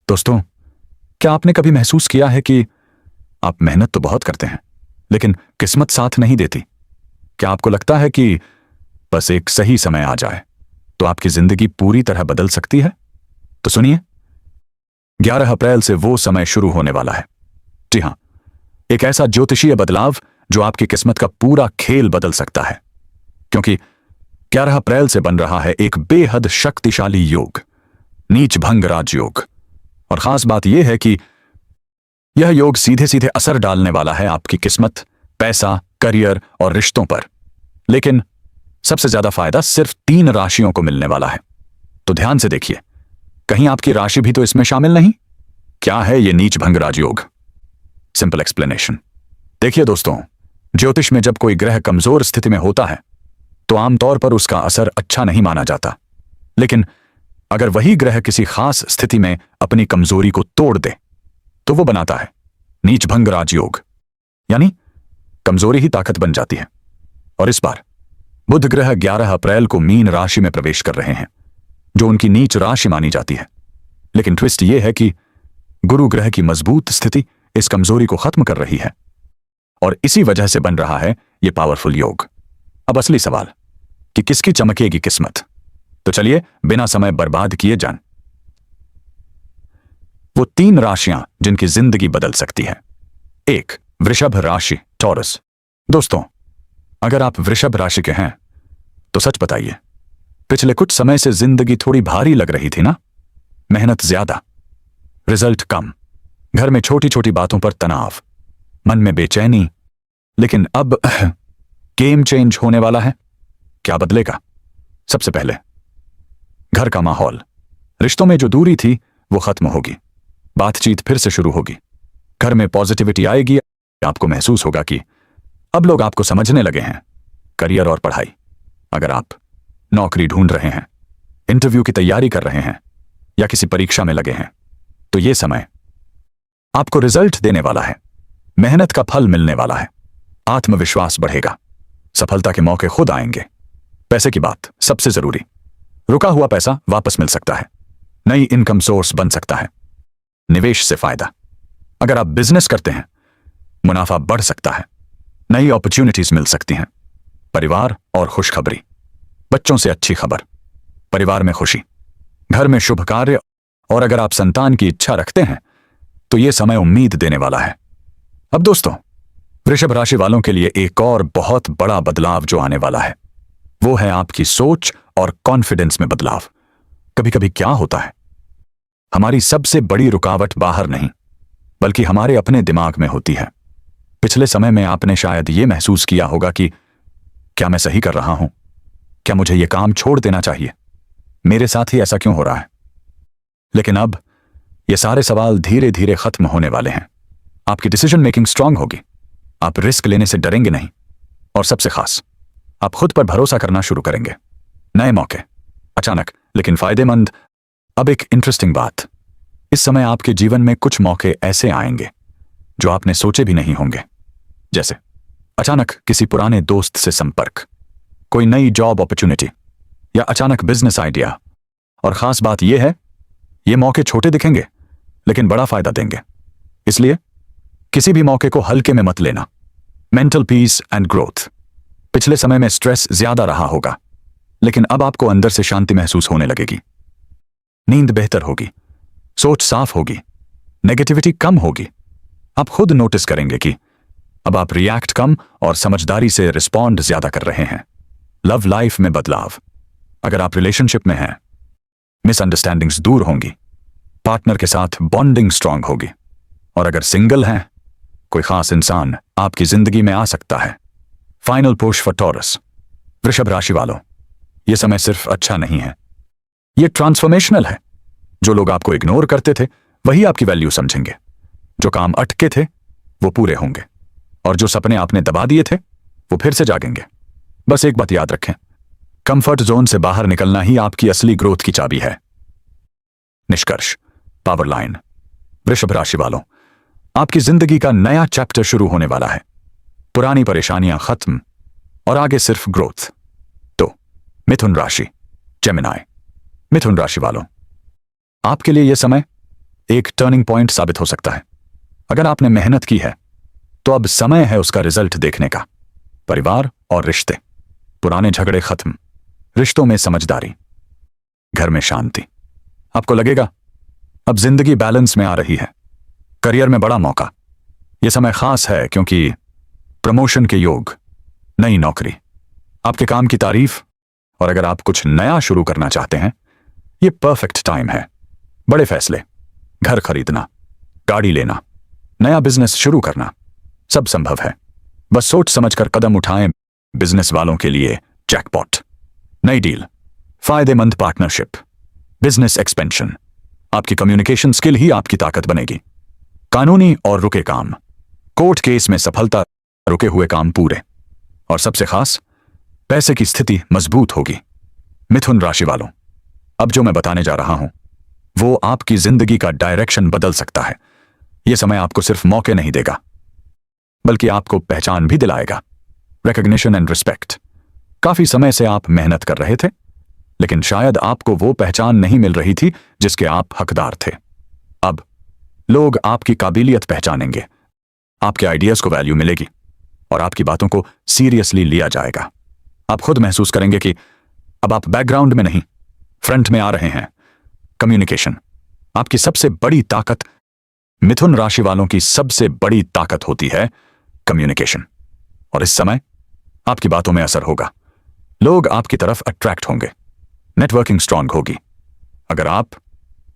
दोस्तों, क्या आपने कभी महसूस किया है कि आप मेहनत तो बहुत करते हैं लेकिन किस्मत साथ नहीं देती? क्या आपको लगता है कि बस एक सही समय आ जाए तो आपकी जिंदगी पूरी तरह बदल सकती है? तो सुनिए, 11 अप्रैल से वो समय शुरू होने वाला है। जी हां, एक ऐसा ज्योतिषीय बदलाव जो आपकी किस्मत का पूरा खेल बदल सकता है, क्योंकि 11 अप्रैल से बन रहा है एक बेहद शक्तिशाली योग, नीच भंग राजयोग। और खास बात यह है कि यह योग सीधे सीधे असर डालने वाला है आपकी किस्मत, पैसा, करियर और रिश्तों पर। लेकिन सबसे ज्यादा फायदा सिर्फ 3 राशियों को मिलने वाला है। तो ध्यान से देखिए, कहीं आपकी राशि भी तो इसमें शामिल नहीं? क्या है यह नीच भंग राजयोग? Simple explanation. देखिए दोस्तों, ज्योतिष में जब कोई ग्रह कमजोर स्थिति में होता है तो आमतौर पर उसका असर अच्छा नहीं माना जाता। लेकिन अगर वही ग्रह किसी खास स्थिति में अपनी कमजोरी को तोड़ दे तो वो बनाता है नीच भंग राजयोग, यानी कमजोरी ही ताकत बन जाती है। और इस बार बुध ग्रह 11 अप्रैल को मीन राशि में प्रवेश कर रहे हैं, जो उनकी नीच राशि मानी जाती है। लेकिन ट्विस्ट यह है कि गुरु ग्रह की मजबूत स्थिति इस कमजोरी को खत्म कर रही है और इसी वजह से बन रहा है यह पावरफुल योग। अब असली सवाल कि किसकी चमकेगी किस्मत? तो चलिए बिना समय बर्बाद किए जान वो 3 राशियां जिनकी जिंदगी बदल सकती है। 1. वृषभ राशि, टॉरस। दोस्तों, अगर आप वृषभ राशि के हैं तो सच बताइए, पिछले कुछ समय से जिंदगी थोड़ी भारी लग रही थी ना? मेहनत ज्यादा, रिजल्ट कम, घर में छोटी छोटी बातों पर तनाव, मन में बेचैनी। लेकिन अब गेम चेंज होने वाला है। क्या बदलेगा? सबसे पहले घर का माहौल। रिश्तों में जो दूरी थी वो खत्म होगी, बातचीत फिर से शुरू होगी, घर में पॉजिटिविटी आएगी। आपको महसूस होगा कि अब लोग आपको समझने लगे हैं। करियर और पढ़ाई, अगर आप नौकरी ढूंढ रहे हैं, इंटरव्यू की तैयारी कर रहे हैं या किसी परीक्षा में लगे हैं, तो यह समय आपको रिजल्ट देने वाला है। मेहनत का फल मिलने वाला है, आत्मविश्वास बढ़ेगा, सफलता के मौके खुद आएंगे। पैसे की बात सबसे जरूरी, रुका हुआ पैसा वापस मिल सकता है, नई इनकम सोर्स बन सकता है। निवेश से फायदा, अगर आप बिजनेस करते हैं, मुनाफा बढ़ सकता है, नई अपॉर्चुनिटीज मिल सकती हैं। परिवार और खुशखबरी, बच्चों से अच्छी खबर, परिवार में खुशी, घर में शुभ कार्य। और अगर आप संतान की इच्छा रखते हैं तो यह समय उम्मीद देने वाला है। अब दोस्तों, वृषभ राशि वालों के लिए एक और बहुत बड़ा बदलाव जो आने वाला है वो है आपकी सोच और कॉन्फिडेंस में बदलाव। कभी कभी क्या होता है, हमारी सबसे बड़ी रुकावट बाहर नहीं बल्कि हमारे अपने दिमाग में होती है। पिछले समय में आपने शायद यह महसूस किया होगा कि क्या मैं सही कर रहा हूं? क्या मुझे यह काम छोड़ देना चाहिए? मेरे साथ ही ऐसा क्यों हो रहा है? लेकिन अब ये सारे सवाल धीरे धीरे खत्म होने वाले हैं। आपकी डिसीजन मेकिंग स्ट्रांग होगी, आप रिस्क लेने से डरेंगे नहीं, और सबसे खास, आप खुद पर भरोसा करना शुरू करेंगे। नए मौके, अचानक लेकिन फायदेमंद। अब एक इंटरेस्टिंग बात, इस समय आपके जीवन में कुछ मौके ऐसे आएंगे जो आपने सोचे भी नहीं होंगे। जैसे अचानक किसी पुराने दोस्त से संपर्क, कोई नई जॉब अपॉर्चुनिटी या अचानक बिजनेस आइडिया। और खास बात यह है, ये मौके छोटे दिखेंगे लेकिन बड़ा फायदा देंगे। इसलिए किसी भी मौके को हल्के में मत लेना। मेंटल पीस एंड ग्रोथ, पिछले समय में स्ट्रेस ज्यादा रहा होगा लेकिन अब आपको अंदर से शांति महसूस होने लगेगी। नींद बेहतर होगी, सोच साफ होगी, नेगेटिविटी कम होगी। आप खुद नोटिस करेंगे कि अब आप रिएक्ट कम और समझदारी से रिस्पॉन्ड ज्यादा कर रहे हैं। लव लाइफ में बदलाव, अगर आप रिलेशनशिप में हैं, मिसअंडरस्टैंडिंग्स दूर होंगी, पार्टनर के साथ बॉन्डिंग स्ट्रांग होगी। और अगर सिंगल हैं, कोई खास इंसान आपकी जिंदगी में आ सकता है। फाइनल पुश फॉर टॉरस, वृषभ राशि वालों, यह समय सिर्फ अच्छा नहीं है, यह ट्रांसफॉर्मेशनल है। जो लोग आपको इग्नोर करते थे वही आपकी वैल्यू समझेंगे, जो काम अटके थे वो पूरे होंगे, और जो सपने आपने दबा दिए थे वो फिर से जागेंगे। बस एक बात याद रखें, कंफर्ट जोन से बाहर निकलना ही आपकी असली ग्रोथ की चाबी है। निष्कर्ष, पावर लाइन, वृषभ राशि वालों, आपकी जिंदगी का नया चैप्टर शुरू होने वाला है। पुरानी परेशानियां खत्म और आगे सिर्फ ग्रोथ। तो मिथुन राशि, जेमिनी, मिथुन राशि वालों, आपके लिए यह समय एक टर्निंग पॉइंट साबित हो सकता है। अगर आपने मेहनत की है तो अब समय है उसका रिजल्ट देखने का। परिवार और रिश्ते, पुराने झगड़े खत्म, रिश्तों में समझदारी, घर में शांति। आपको लगेगा अब जिंदगी बैलेंस में आ रही है। करियर में बड़ा मौका, यह समय खास है क्योंकि प्रमोशन के योग, नई नौकरी, आपके काम की तारीफ, और अगर आप कुछ नया शुरू करना चाहते हैं, यह परफेक्ट टाइम है। बड़े फैसले, घर खरीदना, गाड़ी लेना, नया बिजनेस शुरू करना, सब संभव है। बस सोच समझकर कदम उठाएं। बिजनेस वालों के लिए जैकपॉट, नई डील, फायदेमंद पार्टनरशिप, बिजनेस एक्सपेंशन। आपकी कम्युनिकेशन स्किल ही आपकी ताकत बनेगी। कानूनी और रुके काम, कोर्ट केस में सफलता, रुके हुए काम पूरे, और सबसे खास पैसे की स्थिति मजबूत होगी। मिथुन राशि वालों, अब जो मैं बताने जा रहा हूं वो आपकी जिंदगी का डायरेक्शन बदल सकता है। यह समय आपको सिर्फ मौके नहीं देगा बल्कि आपको पहचान भी दिलाएगा। Recognition and respect. काफी समय से आप मेहनत कर रहे थे लेकिन शायद आपको वो पहचान नहीं मिल रही थी जिसके आप हकदार थे। अब लोग आपकी काबिलियत पहचानेंगे, आपके आइडियाज को वैल्यू मिलेगी और आपकी बातों को सीरियसली लिया जाएगा। आप खुद महसूस करेंगे कि अब आप बैकग्राउंड में नहीं, फ्रंट में आ रहे हैं। कम्युनिकेशन आपकी सबसे बड़ी ताकत। मिथुन राशि वालों की सबसे बड़ी ताकत होती है कम्युनिकेशन, और इस समय आपकी बातों में असर होगा। लोग आपकी तरफ अट्रैक्ट होंगे, नेटवर्किंग स्ट्रांग होगी। अगर आप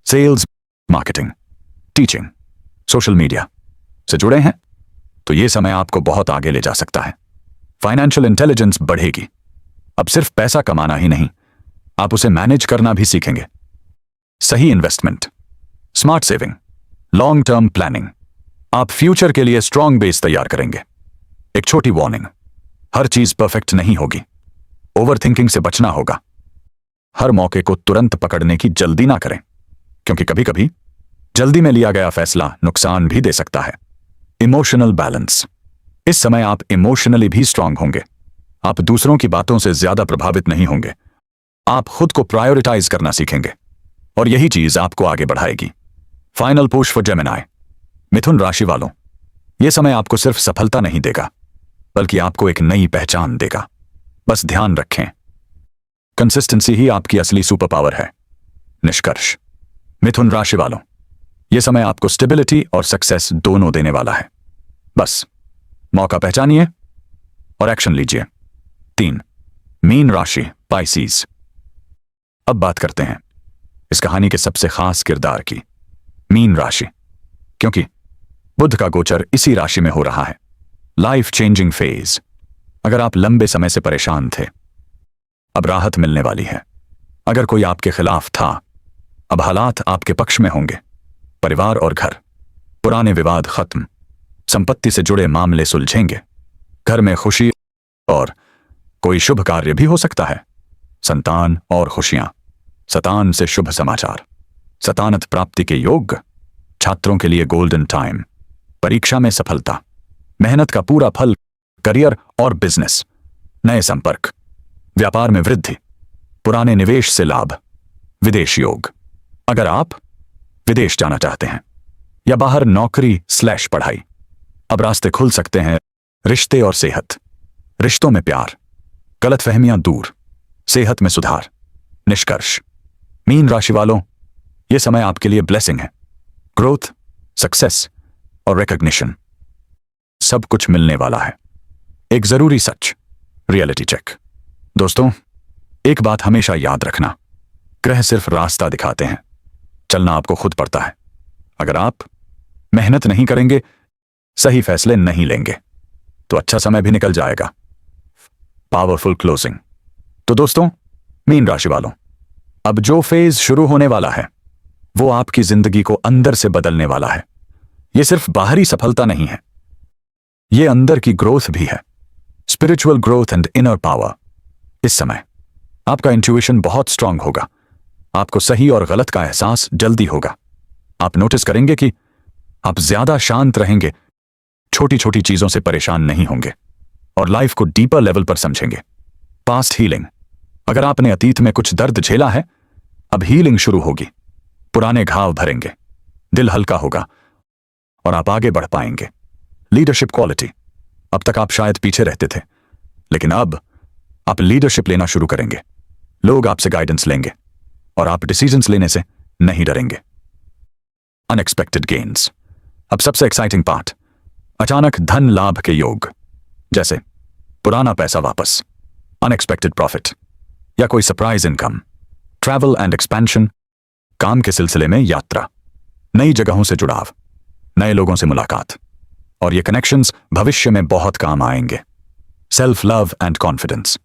sales, marketing, teaching, social media से जुड़े हैं तो यह समय आपको बहुत आगे ले जा सकता है। फाइनेंशियल इंटेलिजेंस बढ़ेगी। अब सिर्फ पैसा कमाना ही नहीं, आप उसे मैनेज करना भी सीखेंगे। सही investment, smart saving, long term planning, आप फ्यूचर के लिए स्ट्रांग बेस तैयार करेंगे। एक छोटी वार्निंग, हर चीज परफेक्ट नहीं होगी। ओवर थिंकिंग से बचना होगा। हर मौके को तुरंत पकड़ने की जल्दी ना करें क्योंकि कभी कभी जल्दी में लिया गया फैसला नुकसान भी दे सकता है। इमोशनल बैलेंस, इस समय आप इमोशनली भी स्ट्रांग होंगे। आप दूसरों की बातों से ज्यादा प्रभावित नहीं होंगे। आप खुद को प्रायोरिटाइज करना सीखेंगे और यही चीज आपको आगे बढ़ाएगी। Final push for Gemini. मिथुन राशि वालों, यह समय आपको सिर्फ सफलता नहीं देगा बल्कि आपको एक नई पहचान देगा। बस ध्यान रखें, कंसिस्टेंसी ही आपकी असली सुपर पावर है। निष्कर्ष, मिथुन राशि वालों, यह समय आपको स्टेबिलिटी और सक्सेस दोनों देने वाला है। बस मौका पहचानिए और एक्शन लीजिए। 3, मीन राशि, पाइसीज। अब बात करते हैं इस कहानी के सबसे खास किरदार की, मीन राशि, क्योंकि बुध का गोचर इसी राशि में हो रहा है। Life changing phase. अगर आप लंबे समय से परेशान थे, अब राहत मिलने वाली है। अगर कोई आपके खिलाफ था, अब हालात आपके पक्ष में होंगे। परिवार और घर, पुराने विवाद खत्म, संपत्ति से जुड़े मामले सुलझेंगे। घर में खुशी और कोई शुभ कार्य भी हो सकता है। संतान और खुशियां, सतान से शुभ समाचार, सतानत प्राप्ति के योग, छात्रों के लिए गोल्डन टाइम, परीक्षा में सफलता, मेहनत का पूरा फल, करियर और बिजनेस, नए संपर्क, व्यापार में वृद्धि, पुराने निवेश से लाभ, विदेश योग। अगर आप विदेश जाना चाहते हैं या बाहर नौकरी/पढ़ाई, अब रास्ते खुल सकते हैं। रिश्ते और सेहत, रिश्तों में प्यार, गलतफहमियां दूर, सेहत में सुधार। निष्कर्ष, मीन राशि वालों, यह समय आपके लिए ब्लेसिंग है। ग्रोथ, सक्सेस और रिकॉग्निशन, सब कुछ मिलने वाला है। एक जरूरी सच, रियलिटी चेक। दोस्तों, एक बात हमेशा याद रखना, ग्रह सिर्फ रास्ता दिखाते हैं, चलना आपको खुद पड़ता है। अगर आप मेहनत नहीं करेंगे, सही फैसले नहीं लेंगे, तो अच्छा समय भी निकल जाएगा। Powerful closing. तो दोस्तों, मीन राशि वालों, अब जो फेज शुरू होने वाला है वो आपकी जिंदगी को अंदर से बदलने वाला है। यह सिर्फ बाहरी सफलता नहीं है, यह अंदर की ग्रोथ भी है। Spiritual growth and inner power. इस समय आपका इंट्यूशन बहुत स्ट्रांग होगा। आपको सही और गलत का एहसास जल्दी होगा। आप नोटिस करेंगे कि आप ज्यादा शांत रहेंगे, छोटी छोटी चीजों से परेशान नहीं होंगे और लाइफ को डीपर लेवल पर समझेंगे। Past healing. अगर आपने अतीत में कुछ दर्द झेला है, अब हीलिंग शुरू होगी। पुराने घाव भरेंगे, दिल हल्का होगा और आप आगे बढ़ पाएंगे। Leadership quality. अब तक आप शायद पीछे रहते थे, लेकिन अब आप लीडरशिप लेना शुरू करेंगे। लोग आपसे गाइडेंस लेंगे और आप डिसीजंस लेने से नहीं डरेंगे। Unexpected gains. अब सबसे एक्साइटिंग पार्ट, अचानक धन लाभ के योग, जैसे पुराना पैसा वापस, अनएक्सपेक्टेड प्रॉफिट या कोई surprise income. Travel and expansion. काम के सिलसिले में यात्रा, नई जगहों से जुड़ाव, नए लोगों से मुलाकात, और ये कनेक्शंस भविष्य में बहुत काम आएंगे। Self love and confidence.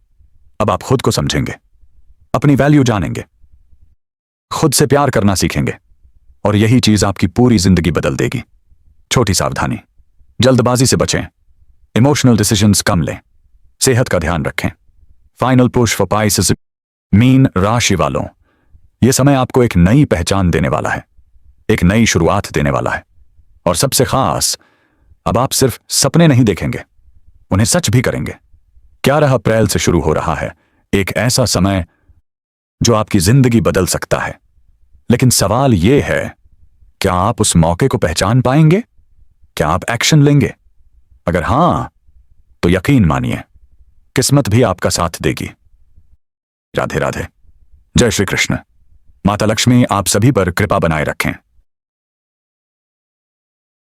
अब आप खुद को समझेंगे, अपनी वैल्यू जानेंगे, खुद से प्यार करना सीखेंगे, और यही चीज आपकी पूरी जिंदगी बदल देगी। छोटी सावधानी, जल्दबाजी से बचें, इमोशनल डिसीजंस कम लें, सेहत का ध्यान रखें। Final push for Pisces. Mean राशि वालों, यह समय आपको एक नई पहचान देने वाला है, एक नई शुरुआत देने वाला है, और सबसे खास, अब आप सिर्फ सपने नहीं देखेंगे, उन्हें सच भी करेंगे। 11 अप्रैल से शुरू हो रहा है एक ऐसा समय जो आपकी जिंदगी बदल सकता है। लेकिन सवाल यह है, क्या आप उस मौके को पहचान पाएंगे? क्या आप एक्शन लेंगे? अगर हां, तो यकीन मानिए, किस्मत भी आपका साथ देगी। राधे राधे। जय श्री कृष्ण। माता लक्ष्मी आप सभी पर कृपा बनाए रखें।